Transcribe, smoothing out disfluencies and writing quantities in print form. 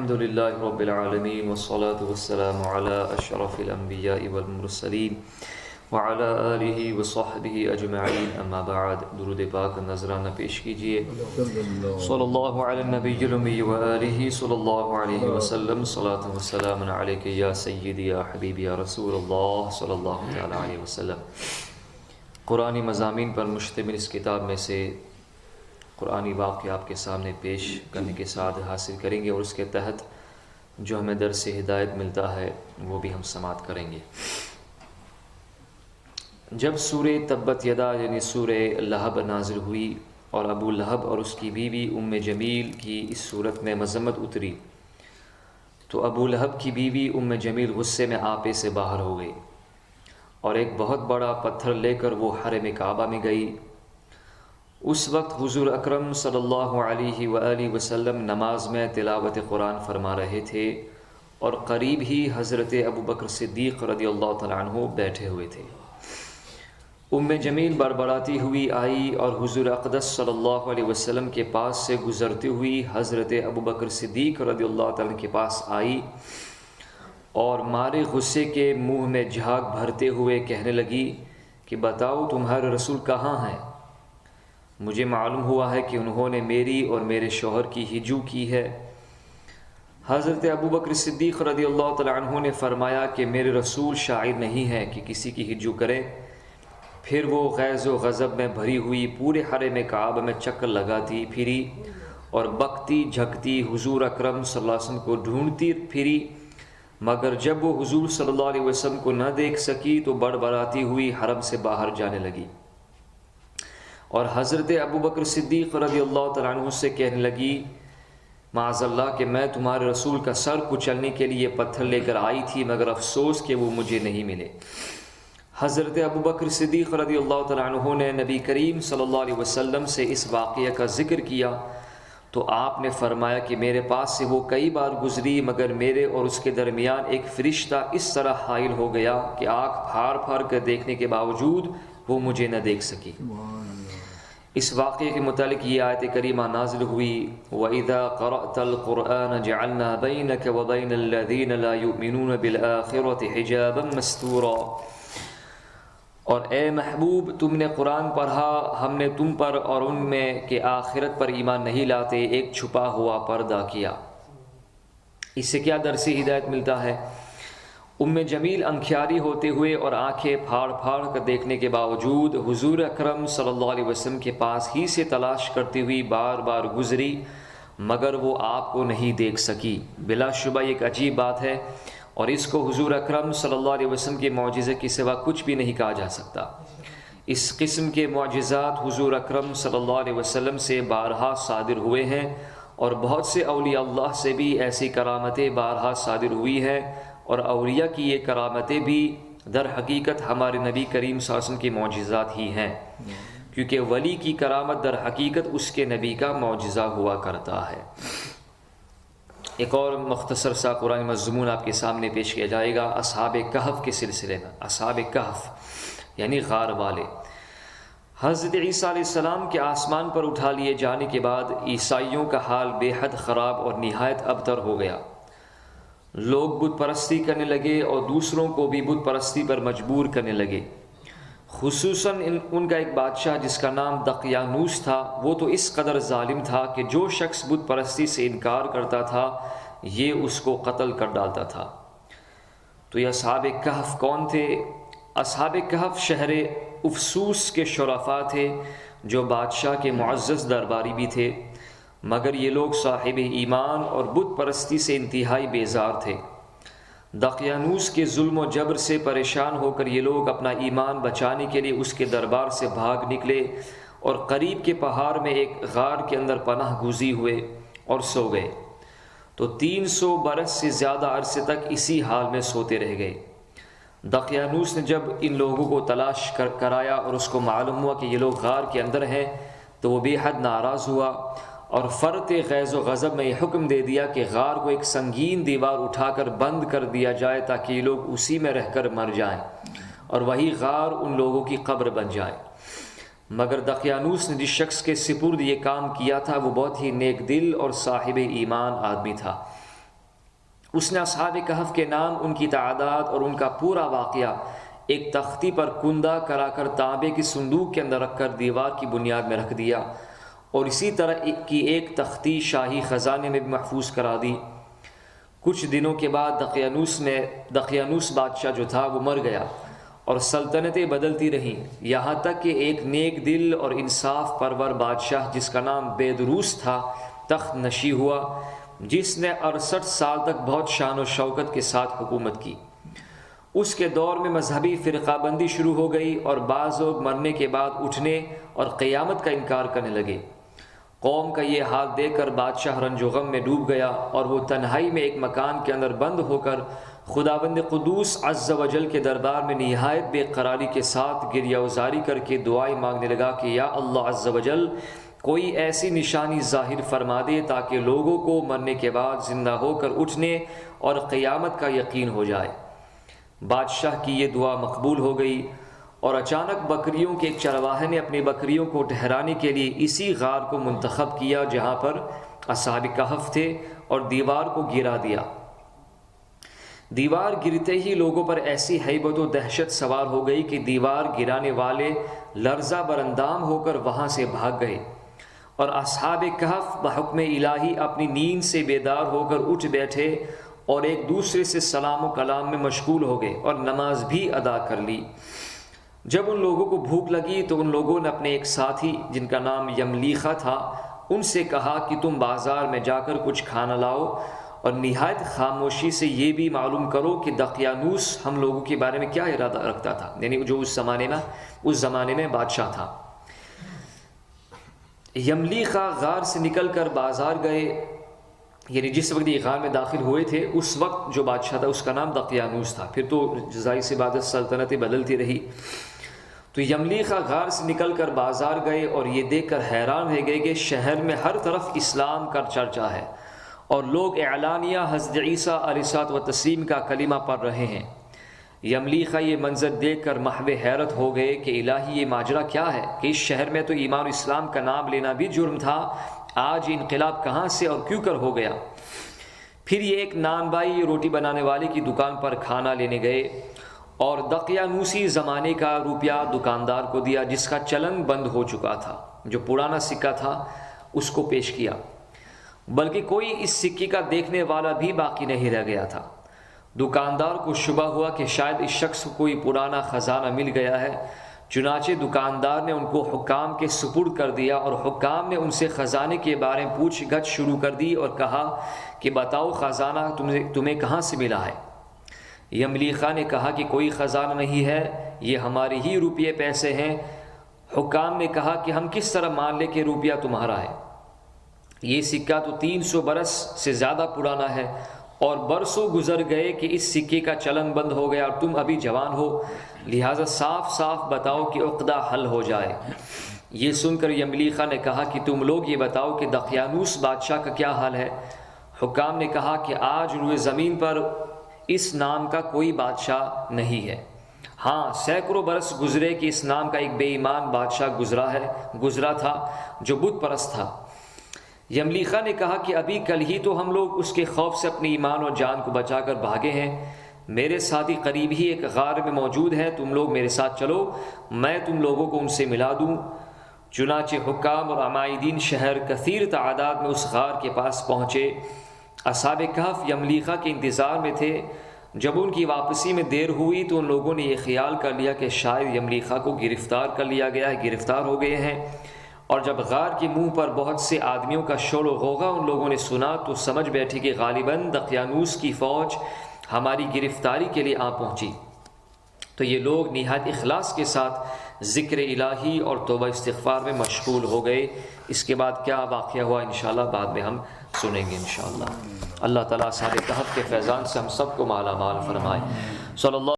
الحمد للہ رب العالمین والصلاة والسلام علی اشرف الانبیاء والمرسلین وعلی آلہ وصحبہ اجمعین، اما بعد۔ درود پاک نذرانہ پیش کیجئے۔ صلی اللہ علی النبی الامی وآلہ صلی اللہ علیہ وسلم، صلاۃ وسلام علیک یا سیدی یا حبیبی یا رسول اللہ صلی اللہ تعالی علیہ وسلم۔ قرآنی مضامین پر مشتمل اس کتاب میں سے قرآنی واقعہ آپ کے سامنے پیش کرنے کے ساتھ حاصل کریں گے، اور اس کے تحت جو ہمیں درس ہدایت ملتا ہے وہ بھی ہم سماعت کریں گے۔ جب سورہ تبت یدا یعنی سورہ لہب نازل ہوئی اور ابو لہب اور اس کی بیوی ام جمیل کی اس صورت میں مذمت اتری، تو ابو لہب کی بیوی ام جمیل غصے میں آپے سے باہر ہو گئی اور ایک بہت بڑا پتھر لے کر وہ حرم کعبہ میں گئی۔ اس وقت حضور اکرم صلی اللہ علیہ وآلہ وسلم نماز میں تلاوت قرآن فرما رہے تھے، اور قریب ہی حضرت ابوبکر صدیق رضی اللہ تعالیٰ عنہ بیٹھے ہوئے تھے۔ ام جمیل بڑبڑاتی ہوئی آئی اور حضور اقدس صلی اللہ علیہ وسلم کے پاس سے گزرتی ہوئی حضرت ابوبکر صدیق رضی اللہ تعالیٰ کے پاس آئی اور مارے غصے کے منہ میں جھاگ بھرتے ہوئے کہنے لگی کہ بتاؤ تمہارے رسول کہاں ہیں؟ مجھے معلوم ہوا ہے کہ انہوں نے میری اور میرے شوہر کی ہجو کی ہے۔ حضرت ابوبکر صدیق رضی اللہ تعالیٰ عنہ نے فرمایا کہ میرے رسول شاعر نہیں ہے کہ کسی کی ہجو کریں۔ پھر وہ غیظ و غضب میں بھری ہوئی پورے حرم کعبہ میں چکر لگاتی پھری اور بکتی جھکتی حضور اکرم صلی اللہ علیہ وسلم کو ڈھونڈتی پھری، مگر جب وہ حضور صلی اللہ علیہ وسلم کو نہ دیکھ سکی تو بڑبڑاتی ہوئی حرم سے باہر جانے لگی، اور حضرت ابوبکر صدیق رضی اللہ تعالیٰ عنہ سے کہنے لگی معاذ اللہ کہ میں تمہارے رسول کا سر کچلنے کے لیے پتھر لے کر آئی تھی، مگر افسوس کہ وہ مجھے نہیں ملے۔ حضرت ابوبکر صدیق رضی اللہ تعالیٰ عنہ نے نبی کریم صلی اللہ علیہ وسلم سے اس واقعہ کا ذکر کیا تو آپ نے فرمایا کہ میرے پاس سے وہ کئی بار گزری، مگر میرے اور اس کے درمیان ایک فرشتہ اس طرح حائل ہو گیا کہ آنکھ پھاڑ پھاڑ کر دیکھنے کے باوجود وہ مجھے نہ دیکھ سکی۔ اس واقعے کے متعلق یہ آیت کریمہ نازل ہوئی، وَإِذَا قَرَأْتَ الْقُرْآنَ جَعَلْنَا بَيْنَكَ وَبَيْنَ الَّذِينَ لَا يُؤْمِنُونَ بِالْآخِرَةِ حِجَابًا مَسْتُورًا۔ اور اے محبوب تم نے قرآن پڑھا، ہم نے تم پر اور ان میں کہ آخرت پر ایمان نہیں لاتے ایک چھپا ہوا پردہ کیا۔ اس سے کیا درس ہدایت ملتا ہے؟ ام جمیل انکھیاری ہوتے ہوئے اور آنکھیں پھاڑ پھاڑ کر دیکھنے کے باوجود حضور اکرم صلی اللہ علیہ وسلم کے پاس ہی سے تلاش کرتی ہوئی بار بار گزری، مگر وہ آپ کو نہیں دیکھ سکی۔ بلا شبہ ایک عجیب بات ہے، اور اس کو حضور اکرم صلی اللہ علیہ وسلم کے معجزے کے سوا کچھ بھی نہیں کہا جا سکتا۔ اس قسم کے معجزات حضور اکرم صلی اللہ علیہ وسلم سے بارہا صادر ہوئے ہیں، اور بہت سے اولیاء اللہ سے بھی ایسی کرامتیں بارہا صادر ہوئی ہیں، اور اولیاء کی یہ کرامتیں بھی در حقیقت ہمارے نبی کریم صلی اللہ علیہ وسلم کی معجزات ہی ہیں، کیونکہ ولی کی کرامت در حقیقت اس کے نبی کا معجزہ ہوا کرتا ہے۔ ایک اور مختصر سا قرآن مضمون آپ کے سامنے پیش کیا جائے گا اصحاب کہف کے سلسلے میں۔ اصحاب کہف یعنی غار والے۔ حضرت عیسیٰ علیہ السلام کے آسمان پر اٹھا لیے جانے کے بعد عیسائیوں کا حال بے حد خراب اور نہایت ابتر ہو گیا۔ لوگ بت پرستی کرنے لگے اور دوسروں کو بھی بت پرستی پر مجبور کرنے لگے۔ خصوصاً ان کا ایک بادشاہ جس کا نام دقیانوس تھا، وہ تو اس قدر ظالم تھا کہ جو شخص بت پرستی سے انکار کرتا تھا یہ اس کو قتل کر ڈالتا تھا۔ تو یہ اصحاب کہف کون تھے؟ اصحاب کہف شہر افسوس کے شرفاء تھے جو بادشاہ کے معزز درباری بھی تھے، مگر یہ لوگ صاحب ایمان اور بت پرستی سے انتہائی بیزار تھے۔ دقیانوس کے ظلم و جبر سے پریشان ہو کر یہ لوگ اپنا ایمان بچانے کے لیے اس کے دربار سے بھاگ نکلے اور قریب کے پہاڑ میں ایک غار کے اندر پناہ گزین ہوئے اور سو گئے۔ تو 300 برس سے زیادہ عرصے تک اسی حال میں سوتے رہ گئے۔ دقیانوس نے جب ان لوگوں کو تلاش کرایا اور اس کو معلوم ہوا کہ یہ لوگ غار کے اندر ہیں تو وہ بے حد ناراض ہوا اور فرط غیظ و غضب میں یہ حکم دے دیا کہ غار کو ایک سنگین دیوار اٹھا کر بند کر دیا جائے تاکہ یہ لوگ اسی میں رہ کر مر جائیں اور وہی غار ان لوگوں کی قبر بن جائے۔ مگر دقیانوس نے جس شخص کے سپرد یہ کام کیا تھا وہ بہت ہی نیک دل اور صاحب ایمان آدمی تھا۔ اس نے اصحاب کہف کے نام، ان کی تعداد اور ان کا پورا واقعہ ایک تختی پر کندہ کرا کر تانبے کی صندوق کے اندر رکھ کر دیوار کی بنیاد میں رکھ دیا، اور اسی طرح کی ایک تختی شاہی خزانے میں بھی محفوظ کرا دی۔ کچھ دنوں کے بعد دقیانوس بادشاہ جو تھا وہ مر گیا، اور سلطنتیں بدلتی رہیں، یہاں تک کہ ایک نیک دل اور انصاف پرور بادشاہ جس کا نام بیدروس تھا تخت نشین ہوا، جس نے 68 سال تک بہت شان و شوکت کے ساتھ حکومت کی۔ اس کے دور میں مذہبی فرقہ بندی شروع ہو گئی، اور بعض لوگ مرنے کے بعد اٹھنے اور قیامت کا انکار کرنے لگے۔ قوم کا یہ حال دیکھ کر بادشاہ رنج و غم میں ڈوب گیا، اور وہ تنہائی میں ایک مکان کے اندر بند ہو کر خداوند قدوس عز و جل کے دربار میں نہایت بے قراری کے ساتھ گریہ وزاری کر کے دعائیں مانگنے لگا کہ یا اللہ عز و جل، کوئی ایسی نشانی ظاہر فرما دے تاکہ لوگوں کو مرنے کے بعد زندہ ہو کر اٹھنے اور قیامت کا یقین ہو جائے۔ بادشاہ کی یہ دعا مقبول ہو گئی، اور اچانک بکریوں کے ایک چرواہے نے اپنی بکریوں کو ٹھہرانے کے لیے اسی غار کو منتخب کیا جہاں پر اصحاب کہف تھے، اور دیوار کو گرا دیا۔ دیوار گرتے ہی لوگوں پر ایسی ہیبت و دہشت سوار ہو گئی کہ دیوار گرانے والے لرزہ براندام ہو کر وہاں سے بھاگ گئے، اور اصحاب کہف بحکم الہی اپنی نیند سے بیدار ہو کر اٹھ بیٹھے اور ایک دوسرے سے سلام و کلام میں مشغول ہو گئے اور نماز بھی ادا کر لی۔ جب ان لوگوں کو بھوک لگی تو ان لوگوں نے اپنے ایک ساتھی جن کا نام یملیخہ تھا ان سے کہا کہ تم بازار میں جا کر کچھ کھانا لاؤ، اور نہایت خاموشی سے یہ بھی معلوم کرو کہ دقیانوس ہم لوگوں کے بارے میں کیا ارادہ رکھتا تھا، یعنی جو اس زمانے میں بادشاہ تھا۔ یملیخہ غار سے نکل کر بازار گئے، یعنی جس وقت یہ غار میں داخل ہوئے تھے اس وقت جو بادشاہ تھا اس کا نام دقیانوس تھا، پھر تو ظاہر سی بات ہے سلطنتیں بدلتی رہی۔ تو یملیخہ غار سے نکل کر بازار گئے اور یہ دیکھ کر حیران رہ گئے کہ شہر میں ہر طرف اسلام کا چرچا ہے، اور لوگ اعلانیہ حضرت عیسیٰ علیہ الصلوۃ والتسلیم کا کلمہ پڑھ رہے ہیں۔ یملیخہ یہ منظر دیکھ کر محو حیرت ہو گئے کہ الہی یہ ماجرا کیا ہے کہ اس شہر میں تو ایمان و اسلام کا نام لینا بھی جرم تھا، آج انقلاب کہاں سے اور کیوں کر ہو گیا۔ پھر یہ ایک نان بائی روٹی بنانے والے کی دکان پر کھانا لینے گئے، اور دقیانوسی زمانے کا روپیہ دکاندار کو دیا جس کا چلن بند ہو چکا تھا، جو پرانا سکہ تھا اس کو پیش کیا، بلکہ کوئی اس سکے کا دیکھنے والا بھی باقی نہیں رہ گیا تھا۔ دکاندار کو شبہ ہوا کہ شاید اس شخص کو کوئی پرانا خزانہ مل گیا ہے، چنانچہ دکاندار نے ان کو حکام کے سپرد کر دیا، اور حکام نے ان سے خزانے کے بارے میں پوچھ گچھ شروع کر دی اور کہا کہ بتاؤ خزانہ تمہیں کہاں سے ملا ہے۔ یملیخہ نے کہا کہ کوئی خزانہ نہیں ہے، یہ ہمارے ہی روپیے پیسے ہیں۔ حکام نے کہا کہ ہم کس طرح مان لیں کہ روپیہ تمہارا ہے؟ یہ سکہ تو 300 برس سے زیادہ پرانا ہے، اور برسوں گزر گئے کہ اس سکے کا چلن بند ہو گیا، اور تم ابھی جوان ہو، لہٰذا صاف صاف بتاؤ کہ عقدہ حل ہو جائے۔ یہ سن کر یملیخہ نے کہا کہ تم لوگ یہ بتاؤ کہ دقیانوس بادشاہ کا کیا حال ہے؟ حکام نے کہا کہ آج روئے زمین پر اس نام کا کوئی بادشاہ نہیں ہے، ہاں سینکڑوں برس گزرے کہ اس نام کا ایک بے ایمان بادشاہ گزرا تھا جو بت پرست تھا۔ یملیخہ نے کہا کہ ابھی کل ہی تو ہم لوگ اس کے خوف سے اپنی ایمان اور جان کو بچا کر بھاگے ہیں، میرے ساتھی قریب ہی ایک غار میں موجود ہے، تم لوگ میرے ساتھ چلو، میں تم لوگوں کو ان سے ملا دوں۔ چنانچہ حکام اور عمائدین شہر کثیر تعداد میں اس غار کے پاس پہنچے۔ اصحاب کہف یملیخہ کے انتظار میں تھے۔ جب ان کی واپسی میں دیر ہوئی تو ان لوگوں نے یہ خیال کر لیا کہ شاید یملیخہ کو گرفتار کر لیا گیا ہے، گرفتار ہو گئے ہیں، اور جب غار کے منہ پر بہت سے آدمیوں کا شور و غوغا ان لوگوں نے سنا تو سمجھ بیٹھے کہ غالباً دقیانوس کی فوج ہماری گرفتاری کے لیے آ پہنچی۔ تو یہ لوگ نہایت اخلاص کے ساتھ ذکر الہی اور توبہ استغفار میں مشغول ہو گئے۔ اس کے بعد کیا واقعہ ہوا انشاءاللہ بعد میں ہم سنیں گے انشاءاللہ۔ اللہ تعالیٰ اصحاب کہف کے فیضان سے ہم سب کو مالا مال فرمائے۔ صلی اللہ